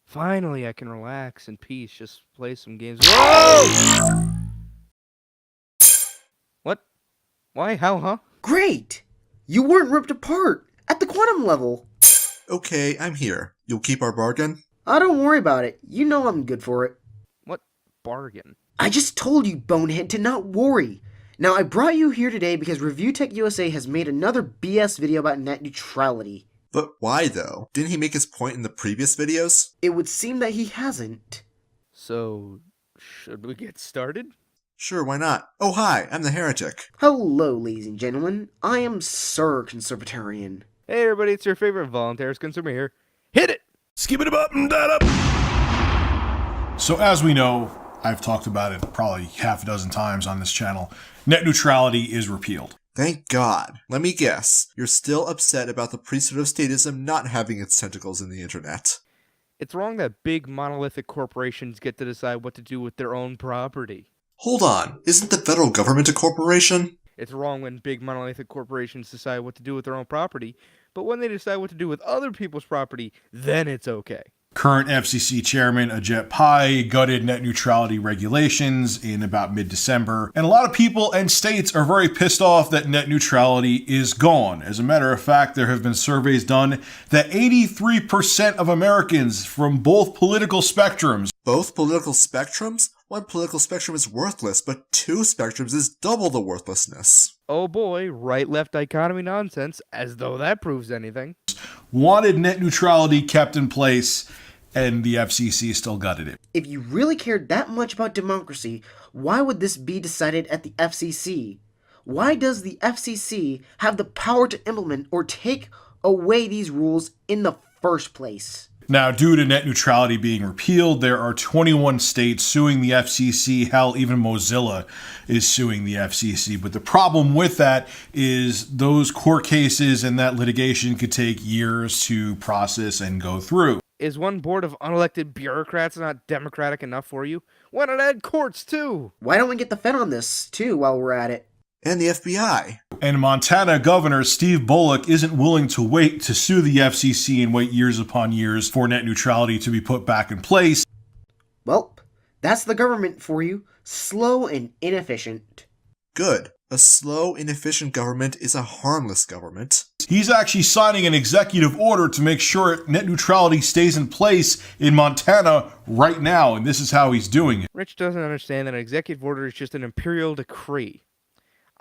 Finally, I can relax in peace, just play some games. Whoa! What? Why? How, huh? Great! You weren't ripped apart at the quantum level. Okay, I'm here. You'll keep our bargain? Don't worry about it. You know I'm good for it. What bargain? I just told you, bonehead, to not worry. Now, I brought you here today because Review Tech USA has made another BS video about net neutrality. But why though? Didn't he make his point in the previous videos? It would seem that he hasn't. So, should we get started? Sure, why not? Oh hi, I'm the heretic. Hello, ladies and gentlemen. I am Sir Conservatarian. Hey everybody, it's your favorite Voluntarist Consumer here. Hit it! Skip it up and that up. So as we know, I've talked about it probably half a dozen times on this channel, net neutrality is repealed. Thank God. Let me guess, you're still upset about the priesthood of statism not having its tentacles in the internet. It's wrong that big monolithic corporations get to decide what to do with their own property. Hold on, isn't the federal government a corporation? It's wrong when big monolithic corporations decide what to do with their own property, but when they decide what to do with other people's property, then it's okay. Current FCC chairman Ajit Pai gutted net neutrality regulations in about mid-December, and a lot of people and states are very pissed off that net neutrality is gone. As a matter of fact, there have been surveys done that 83% of Americans from both political spectrums. Both political spectrums? One political spectrum is worthless, but two spectrums is double the worthlessness. Oh boy, right-left dichotomy nonsense, as though that proves anything. Wanted net neutrality kept in place, and the FCC still gutted it. If you really cared that much about democracy, why would this be decided at the FCC? Why does the FCC have the power to implement or take away these rules in the first place? Now, due to net neutrality being repealed, there are 21 states suing the FCC. Hell, even Mozilla is suing the FCC. But the problem with that is those court cases and that litigation could take years to process and go through. Is one board of unelected bureaucrats not democratic enough for you? Why not add courts too? Why don't we get the Fed on this, too, while we're at it? And the FBI. And Montana Governor Steve Bullock isn't willing to wait to sue the FCC and wait years upon years for net neutrality to be put back in place. Well, that's the government for you. Slow and inefficient. Good. A slow, inefficient government is a harmless government. He's actually signing an executive order to make sure net neutrality stays in place in Montana right now, and this is how he's doing it. Rich doesn't understand that an executive order is just an imperial decree.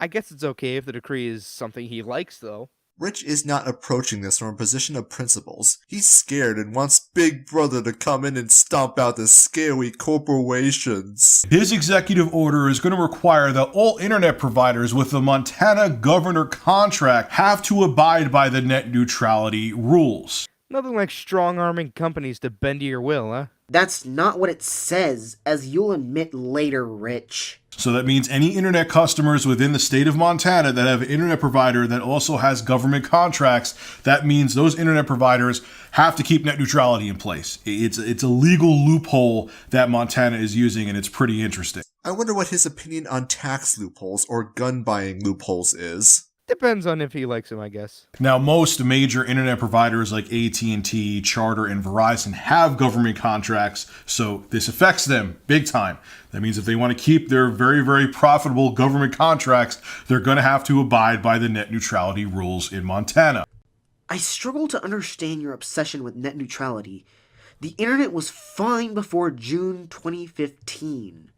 I guess it's okay if the decree is something he likes, though. Rich is not approaching this from a position of principles. He's scared and wants Big Brother to come in and stomp out the scary corporations. His executive order is going to require that all internet providers with a Montana governor contract have to abide by the net neutrality rules. Nothing like strong-arming companies to bend to your will, huh? That's not what it says, as you'll admit later, Rich. So that means any internet customers within the state of Montana that have an internet provider that also has government contracts, that means those internet providers have to keep net neutrality in place. It's a legal loophole that Montana is using, and it's pretty interesting. I wonder what his opinion on tax loopholes or gun buying loopholes is. Depends on if he likes him, I guess. Now, most major internet providers like AT&T, Charter, and Verizon have government contracts, so this affects them big time. That means if they want to keep their very, very profitable government contracts, they're going to have to abide by the net neutrality rules in Montana. I struggle to understand your obsession with net neutrality. The internet was fine before June 2015.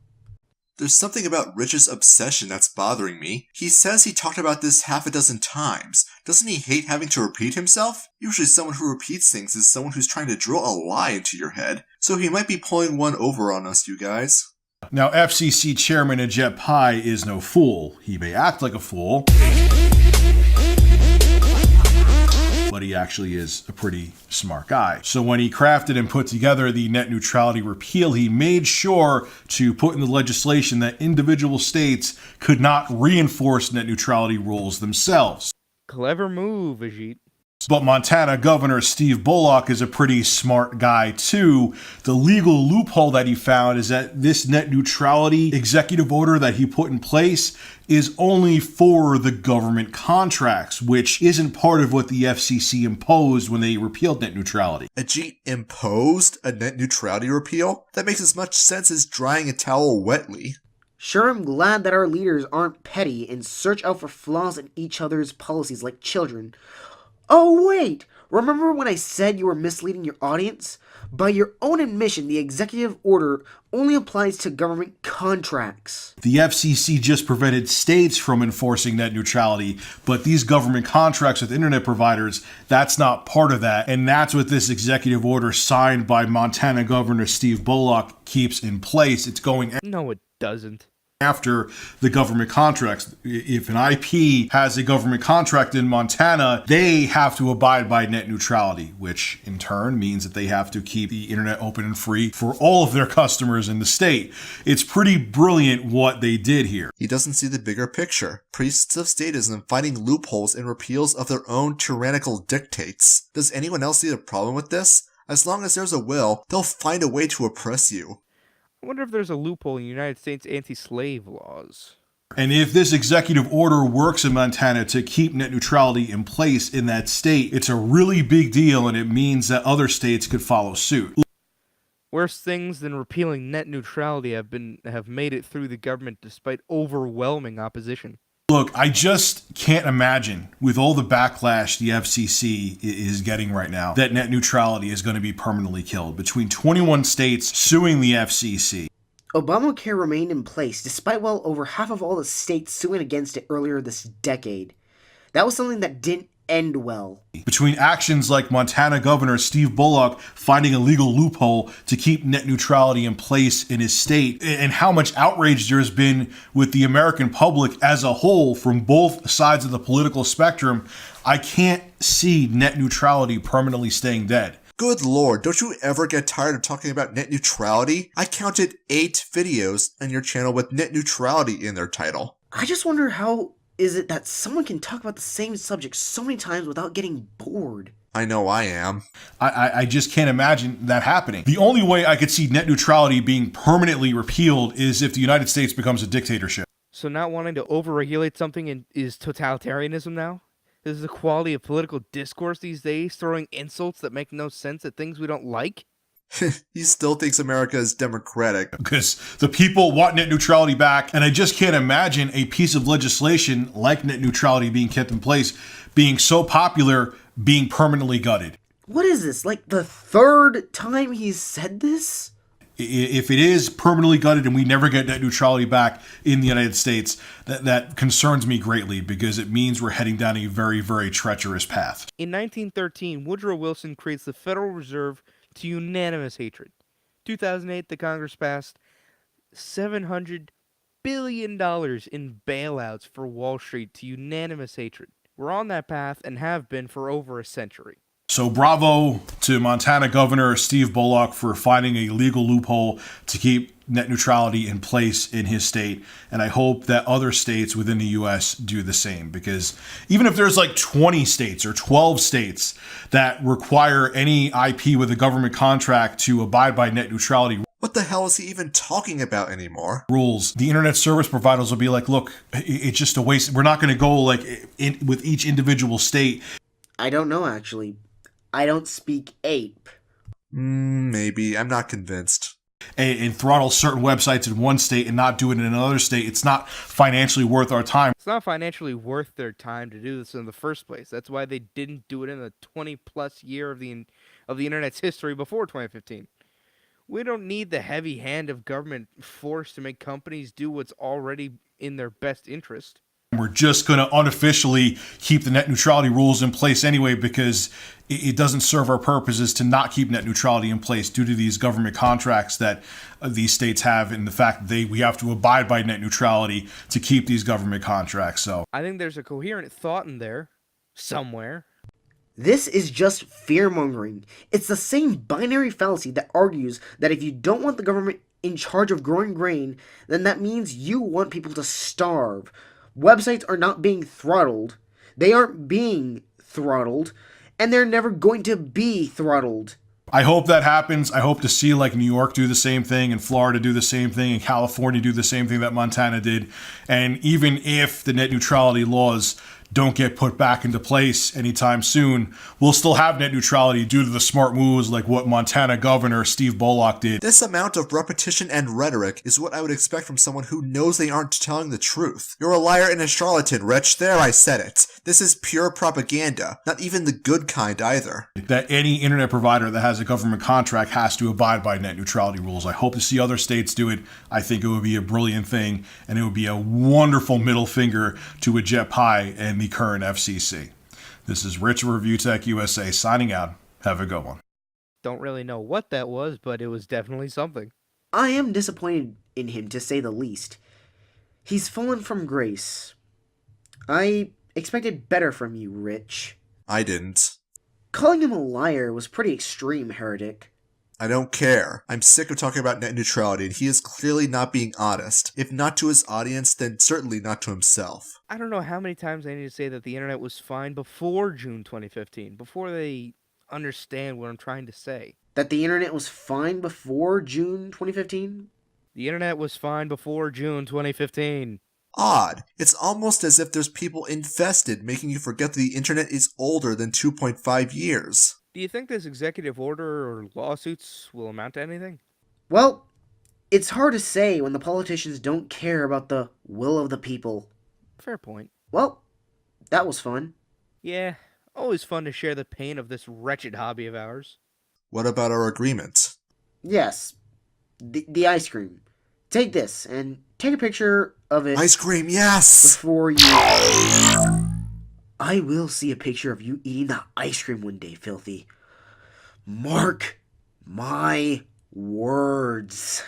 There's something about Rich's obsession that's bothering me. He says he talked about this half a dozen times. Doesn't he hate having to repeat himself? Usually someone who repeats things is someone who's trying to drill a lie into your head. So he might be pulling one over on us, you guys. Now, FCC Chairman Ajit Pai is no fool. He may act like a fool, but he actually is a pretty smart guy. So when he crafted and put together the net neutrality repeal, he made sure to put in the legislation that individual states could not reinforce net neutrality rules themselves. Clever move, Ajit. But Montana Governor Steve Bullock is a pretty smart guy too. The legal loophole that he found is that this net neutrality executive order that he put in place is only for the government contracts, which isn't part of what the FCC imposed when they repealed net neutrality. Imposed a net neutrality repeal? That makes as much sense as drying a towel wetly. Sure, I'm glad that our leaders aren't petty and search out for flaws in each other's policies like children. Oh wait, remember when I said you were misleading your audience? By your own admission, the executive order only applies to government contracts. The FCC just prevented states from enforcing net neutrality, but these government contracts with internet providers, that's not part of that. And that's what this executive order signed by Montana Governor Steve Bullock keeps in place. It's going No, it doesn't. after the government contracts. If an IP has a government contract in Montana, they have to abide by net neutrality, which in turn means that they have to keep the internet open and free for all of their customers in the state. It's pretty brilliant what they did here. He doesn't see the bigger picture. Priests of statism finding loopholes in repeals of their own tyrannical dictates. Does anyone else see a problem with this? As long as there's a will, they'll find a way to oppress you. I wonder if there's a loophole in the United States anti-slave laws. And if this executive order works in Montana to keep net neutrality in place in that state, it's a really big deal, and it means that other states could follow suit. Worse things than repealing net neutrality have made it through the government despite overwhelming opposition. Look, I just can't imagine, with all the backlash the FCC is getting right now, that net neutrality is going to be permanently killed. Between 21 states suing the FCC. Obamacare remained in place despite well over half of all the states suing against it earlier this decade. That was something that didn't end well. Between actions like Montana Governor Steve Bullock finding a legal loophole to keep net neutrality in place in his state, and how much outrage there's been with the American public as a whole from both sides of the political spectrum, I can't see net neutrality permanently staying dead. Good lord, don't you ever get tired of talking about net neutrality? I counted 8 videos on your channel with net neutrality in their title. I just wonder how is it that someone can talk about the same subject so many times without getting bored? I know I am. I just can't imagine that happening. The only way I could see net neutrality being permanently repealed is if the United States becomes a dictatorship. So not wanting to overregulate something is totalitarianism now? This is the quality of political discourse these days, throwing insults that make no sense at things we don't like? He still thinks America is democratic. Because the people want net neutrality back, and I just can't imagine a piece of legislation like net neutrality being kept in place, being so popular, being permanently gutted. What is this, like the third time he's said this? If it is permanently gutted and we never get net neutrality back in the United States, that concerns me greatly, because it means we're heading down a very, very treacherous path. In 1913, Woodrow Wilson creates the Federal Reserve to unanimous hatred. 2008, the Congress passed $700 billion in bailouts for Wall Street to unanimous hatred. We're on that path and have been for over a century. So bravo to Montana Governor Steve Bullock for finding a legal loophole to keep net neutrality in place in his state. And I hope that other states within the U.S. do the same, because even if there's like 20 states or 12 states that require any IP with a government contract to abide by net neutrality What the hell is he even talking about anymore? rules, the internet service providers will be like, look, it's just a waste. We're not going to go like with each individual state. I don't know, actually. I don't speak ape. Maybe. I'm not convinced. And throttle certain websites in one state and not do it in another state. It's not financially worth our time. It's not financially worth their time to do this in the first place. That's why they didn't do it in the 20-plus year of the internet's history before 2015. We don't need the heavy hand of government force to make companies do what's already in their best interest. We're just going to unofficially keep the net neutrality rules in place anyway, because it doesn't serve our purposes to not keep net neutrality in place due to these government contracts that these states have, and the fact that we have to abide by net neutrality to keep these government contracts. So I think there's a coherent thought in there somewhere. This is just fear-mongering. It's the same binary fallacy that argues that if you don't want the government in charge of growing grain, then that means you want people to starve. Websites are not being throttled. They aren't being throttled. and they're never going to be throttled. I hope that happens. I hope to see like New York do the same thing and Florida do the same thing and California do the same thing that Montana did. And even if the net neutrality laws don't get put back into place anytime soon, we'll still have net neutrality due to the smart moves like what Montana Governor Steve Bullock did. This amount of repetition and rhetoric is what I would expect from someone who knows they aren't telling the truth. You're a liar and a charlatan, Rich. There, I said it. This is pure propaganda, not even the good kind either. That any internet provider that has a government contract has to abide by net neutrality rules. I hope to see other states do it. I think it would be a brilliant thing, and it would be a wonderful middle finger to Ajit Pai and the current FCC. This is Rich of Review Tech USA signing out. Have a good one. Don't really know what that was, but it was definitely something. I am disappointed in him, to say the least. He's fallen from grace. I expected better from you, Rich. I didn't. Calling him a liar was pretty extreme, Heretic. I don't care. I'm sick of talking about net neutrality, and he is clearly not being honest. If not to his audience, then certainly not to himself. I don't know how many times I need to say that the internet was fine before June 2015, before they understand what I'm trying to say. That the internet was fine before June 2015? The internet was fine before June 2015. Odd. It's almost as if there's people infested, making you forget that the internet is older than 2.5 years. Do you think this executive order or lawsuits will amount to anything? Well, it's hard to say when the politicians don't care about the will of the people. Fair point. Well, that was fun. Yeah, always fun to share the pain of this wretched hobby of ours. What about our agreement? Yes, the ice cream. Take this and take a picture of it. Ice cream, yes! Before you... I will see a picture of you eating that ice cream one day, Filthy. Mark my words.